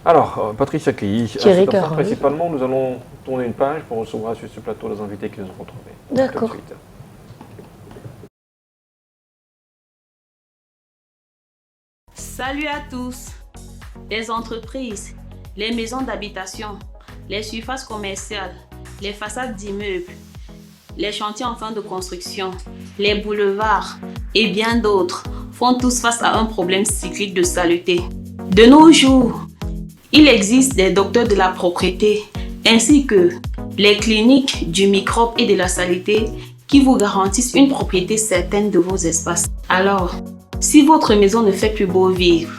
Alors, Patricia Key, Thierry Carole. principalement, nous allons tourner une page pour recevoir sur ce plateau les invités qui nous ont retrouvés. D'accord. Salut à tous! Les entreprises, les maisons d'habitation, les surfaces commerciales, les façades d'immeubles, les chantiers en fin de construction, les boulevards et bien d'autres font tous face à un problème cyclique de saleté. De nos jours, il existe des docteurs de la propreté ainsi que les cliniques du microbe et de la saleté qui vous garantissent une propriété certaine de vos espaces. Alors, si votre maison ne fait plus beau vivre,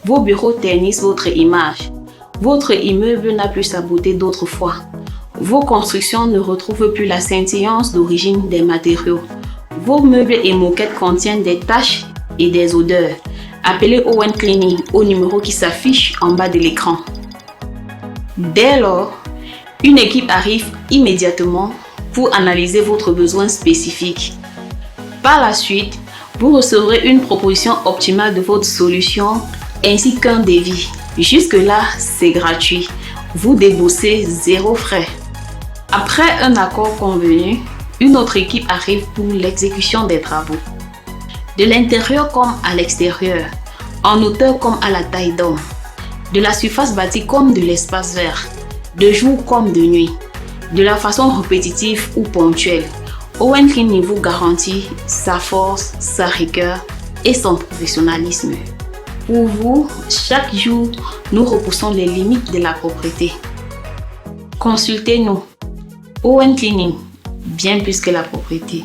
vos bureaux ternissent votre image, votre immeuble n'a plus sa beauté d'autrefois, vos constructions ne retrouvent plus la scintillance d'origine des matériaux, vos meubles et moquettes contiennent des taches et des odeurs, appelez Owen Cleaning au numéro qui s'affiche en bas de l'écran. Dès lors, une équipe arrive immédiatement pour analyser votre besoin spécifique. Par la suite, vous recevrez une proposition optimale de votre solution ainsi qu'un devis. Jusque-là, c'est gratuit. Vous déboursez 0 frais. Après un accord convenu, une autre équipe arrive pour l'exécution des travaux. De l'intérieur comme à l'extérieur, en hauteur comme à la taille d'homme, de la surface bâtie comme de l'espace vert, de jour comme de nuit, de la façon répétitive ou ponctuelle. Owen Cleaning vous garantit sa force, sa rigueur et son professionnalisme. Pour vous, chaque jour, nous repoussons les limites de la propreté. Consultez-nous. Owen Cleaning, bien plus que la propreté.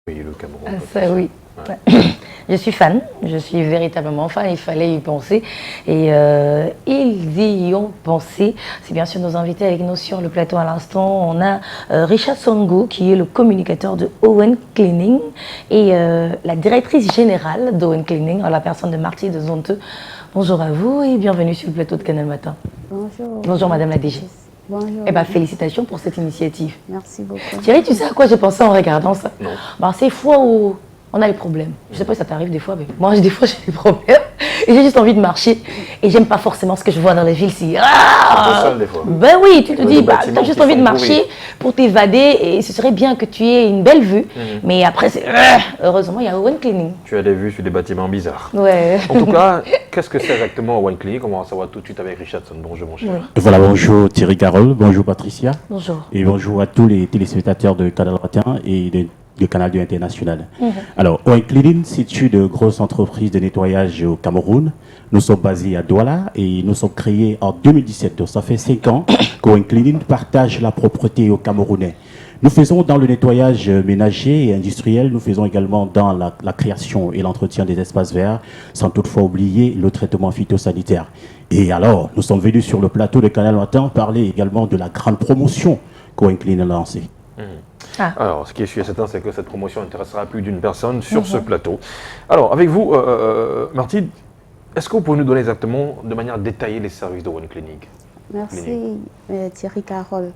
Oui, le Cameroun. Ah, ça, oui. Ouais. Je suis fan, je suis véritablement fan, il fallait y penser et ils y ont pensé. C'est bien sûr nos invités avec nous sur le plateau à l'instant. On a Richard Songo qui est le communicateur de Owen Cleaning et la directrice générale d'Owen Cleaning, en la personne de Marty de Zonteux. Bonjour à vous et bienvenue sur le plateau de Canal Matin. Bonjour. Bonjour Madame la DG. Bonjour. Eh ben, félicitations pour cette initiative. Merci beaucoup. Thierry, tu sais à quoi j'ai pensé en regardant ça? Non. Ben, c'est fois où on a les problèmes. Je sais pas si ça t'arrive des fois, mais moi, des fois, j'ai des problèmes. Et j'ai juste envie de marcher. Et j'aime pas forcément ce que je vois dans les villes. C'est un peu seul, des fois. Ben oui, tu te dis, bah, bâtiments t'as juste qui envie de sont marcher pour t'évader. Et ce serait bien que tu aies une belle vue. Mais après, c'est heureusement, il y a Owen Cleaning. Tu as des vues sur des bâtiments bizarres. Ouais. En tout cas, qu'est-ce que c'est exactement Owen Cleaning? On va en savoir tout de suite avec Richardson. Bonjour, mon cher. Oui. Voilà, bonjour Thierry Carole, bonjour Patricia. Bonjour. Et bonjour à tous les téléspectateurs de Canal Matin et de Canal 2 International. Alors, Owen Cleaning situe de grosses entreprises de nettoyage au Cameroun. Nous sommes basés à Douala et nous sommes créés en 2017. Donc, ça fait 5 ans qu'Owen Cleaning partage la propreté aux Camerounais. Nous faisons dans le nettoyage ménager et industriel, nous faisons également dans la création et l'entretien des espaces verts, sans toutefois oublier le traitement phytosanitaire. Et alors, nous sommes venus sur le plateau de Canal Matin parler également de la grande promotion qu'Owen Cleaning a lancée. Ah. Alors, ce qui est sûr et certain, c'est que cette promotion intéressera plus d'une personne sur ce plateau. Alors, avec vous, Martine, est-ce que vous pouvez nous donner exactement, de manière détaillée, les services d'Owen Cleaning? Merci Thierry Carole.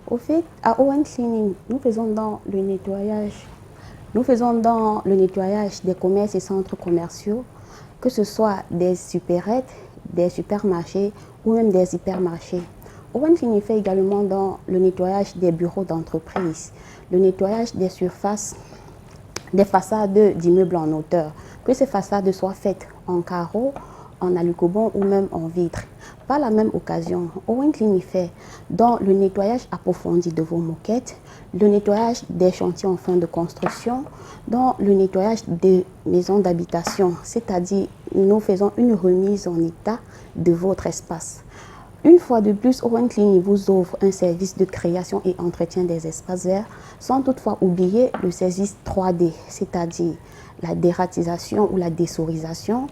Au fait, à Owen Cleaning, nous faisons dans le nettoyage des commerces et centres commerciaux, que ce soit des supérettes, des supermarchés ou même des hypermarchés. Owen Cleaning fait également dans le nettoyage des bureaux d'entreprise, le nettoyage des surfaces, des façades d'immeubles en hauteur, que ces façades soient faites en carreaux, en alucobond ou même en vitre. Par la même occasion, Owen Cleaning fait dans le nettoyage approfondi de vos moquettes, le nettoyage des chantiers en fin de construction, dans le nettoyage des maisons d'habitation, c'est-à-dire nous faisons une remise en état de votre espace. Une fois de plus, Owen Cleaning vous offre un service de création et entretien des espaces verts, sans toutefois oublier le service 3D, c'est-à-dire la dératisation ou la désourisation,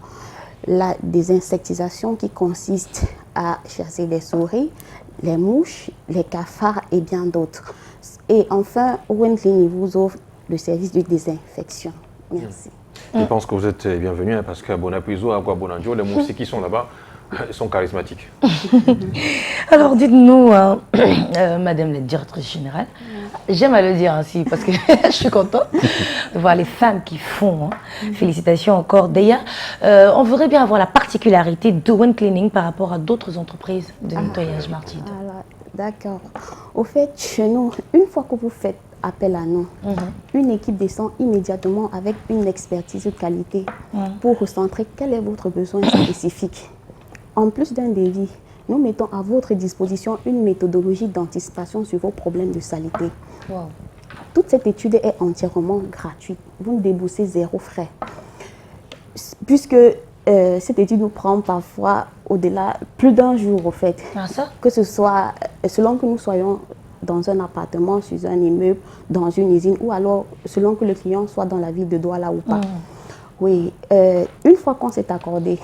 la désinsectisation qui consiste à chasser les souris, les mouches, les cafards et bien d'autres. Et enfin, Owen Cleaning vous offre le service de désinfection. Merci. Je pense que vous êtes bienvenus parce qu'à Bonapuiso, à Guabonanjo, les moustiques qui sont là-bas, Ils sont charismatiques. Alors dites-nous, Madame la directrice générale, j'aime à le dire ainsi parce que je suis contente de voir les femmes qui font. Félicitations encore. D'ailleurs, on voudrait bien avoir la particularité d'Owen Cleaning par rapport à d'autres entreprises de nettoyage, Martine. D'accord. Au fait, chez nous, une fois que vous faites appel à nous, une équipe descend immédiatement avec une expertise de qualité pour recentrer quel est votre besoin spécifique. En plus d'un devis, nous mettons à votre disposition une méthodologie d'anticipation sur vos problèmes de saleté. Wow. Toute cette étude est entièrement gratuite. Vous ne déboursez 0 frais. Puisque cette étude nous prend parfois au-delà, plus d'un jour au fait. Ah, ça? Que ce soit, selon que nous soyons dans un appartement, sur un immeuble, dans une usine, ou alors selon que le client soit dans la ville de Douala ou pas. Oui, une fois qu'on s'est accordé,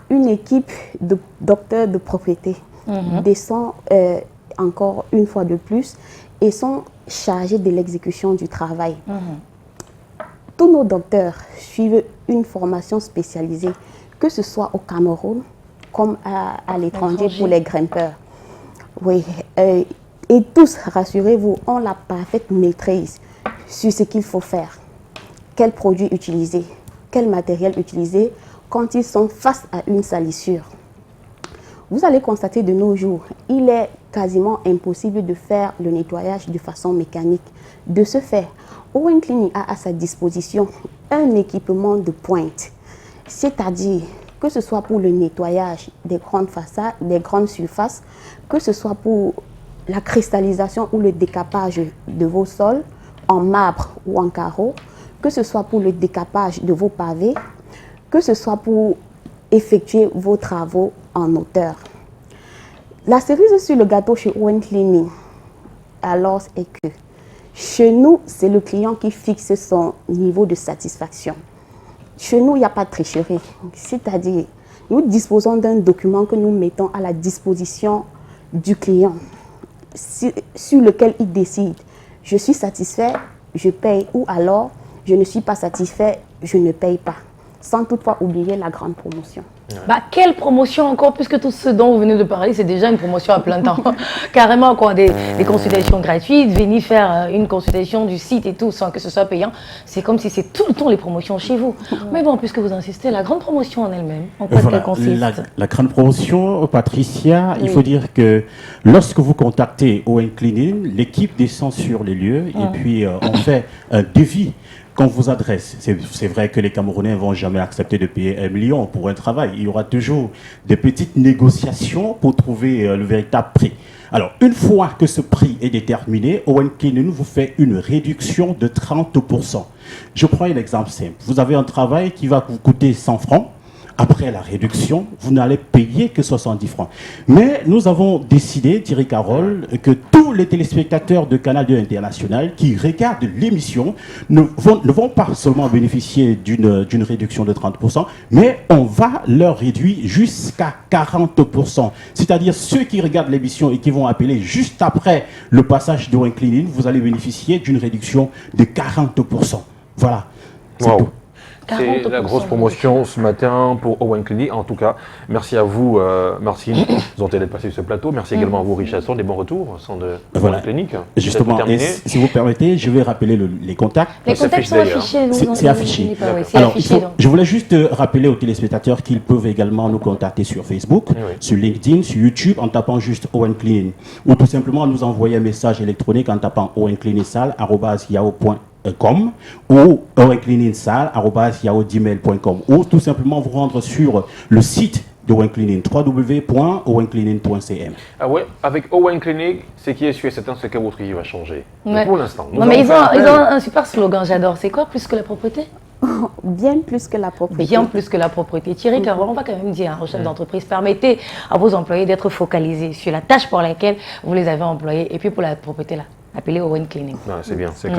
une équipe de docteurs de propriété descend encore une fois de plus et sont chargés de l'exécution du travail. Tous nos docteurs suivent une formation spécialisée, que ce soit au Cameroun comme à l'étranger pour les grimpeurs. Oui, et tous, rassurez-vous, ont la parfaite maîtrise sur ce qu'il faut faire, quels produits utiliser, quel matériel utiliser quand ils sont face à une salissure. Vous allez constater de nos jours, il est quasiment impossible de faire le nettoyage de façon mécanique. De ce fait, Owen Cleaning a à sa disposition un équipement de pointe, c'est-à-dire que ce soit pour le nettoyage des grandes façades, des grandes surfaces, que ce soit pour la cristallisation ou le décapage de vos sols en marbre ou en carreau, que ce soit pour le décapage de vos pavés, que ce soit pour effectuer vos travaux en hauteur. La cerise sur le gâteau chez Owen Cleaning, alors, est que chez nous, c'est le client qui fixe son niveau de satisfaction. Chez nous, il n'y a pas de tricherie. C'est-à-dire, nous disposons d'un document que nous mettons à la disposition du client, sur lequel il décide. Je suis satisfait, je paye, ou alors, je ne suis pas satisfait, je ne paye pas. Sans toutefois oublier la grande promotion. Bah, quelle promotion encore, puisque tout ce dont vous venez de parler, c'est déjà une promotion à plein temps. Carrément, quoi, des consultations gratuites, venir faire une consultation du site et tout, sans que ce soit payant. C'est comme si c'est tout le temps les promotions chez vous. Mais bon, puisque vous insistez, la grande promotion en elle-même, en quoi Voilà, elle consiste? la grande promotion, Patricia, il faut dire que lorsque vous contactez Owen Cleaning, l'équipe descend sur les lieux et puis on fait un devis qu'on vous adresse. C'est vrai que les Camerounais ne vont jamais accepter de payer 1 million pour un travail. Il y aura toujours des petites négociations pour trouver le véritable prix. Alors, une fois que ce prix est déterminé, Owen Cleaning vous fait une réduction de 30%. Je prends un exemple simple. Vous avez un travail qui va vous coûter 100 francs. Après la réduction, vous n'allez payer que 70 francs. Mais nous avons décidé, Thierry Carole, que tous les téléspectateurs de Canal 2 International qui regardent l'émission ne vont pas seulement bénéficier d'une réduction de 30%, mais on va leur réduire jusqu'à 40%. C'est-à-dire ceux qui regardent l'émission et qui vont appeler juste après le passage d'Owen Cleaning, vous allez bénéficier d'une réduction de 40%. Voilà. Wow. tout. C'est la grosse promotion ce matin pour Owen Cleaning. En tout cas, merci à vous, Martine, vous ont aidé de passer sur ce plateau. Merci également à vous, Richardson, des bons retours au sein de Voilà. Owen Cleaning. Justement, et si vous permettez, je vais rappeler les contacts. Les contacts sont affichés. C'est affiché. C'est Alors, affiché. je voulais juste rappeler aux téléspectateurs qu'ils peuvent également nous contacter sur Facebook, sur LinkedIn, sur YouTube, en tapant juste Owen Cleaning. Ou tout simplement nous envoyer un message électronique en tapant owencleaningsal@yahoo.com ou owencleaningsal@yahoo.com ou tout simplement vous rendre sur le site d'Owen Cleaning, www.owencleaning.cm. Ah ouais, avec Owen Cleaning, ce qui est sûr et certain, c'est que votre vie va changer. Ouais. Pour l'instant. Non, mais ils ont un super slogan, j'adore. C'est quoi, plus que la propreté? Bien plus que la propriété. Bien plus que la propreté. Thierry Carole, on va quand même dire aux chefs d'entreprise, permettez à vos employés d'être focalisés sur la tâche pour laquelle vous les avez employés. Et puis pour la propreté, là, appelez Owen Cleaning. C'est bien, c'est clair.